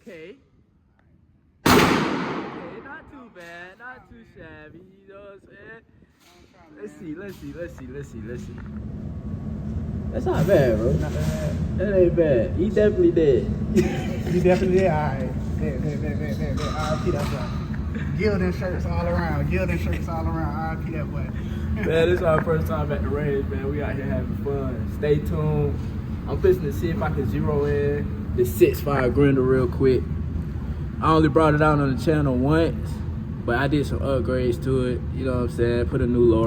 Okay. Okay, not too bad, not too shabby, you know what I'm saying? Let's see. That's not bad, bro. Not bad. That ain't bad. He definitely did. You definitely did. Alright. RIP that boy. Gilding shirts all around. RIP that boy. Man, this is our first time at the range, man. We out here having fun. Stay tuned. I'm fixing to see if I can zero in the 6.5 Grinder real quick. I only brought it out on the channel once, but I did some upgrades to it. You know what I'm saying? Put a new lower.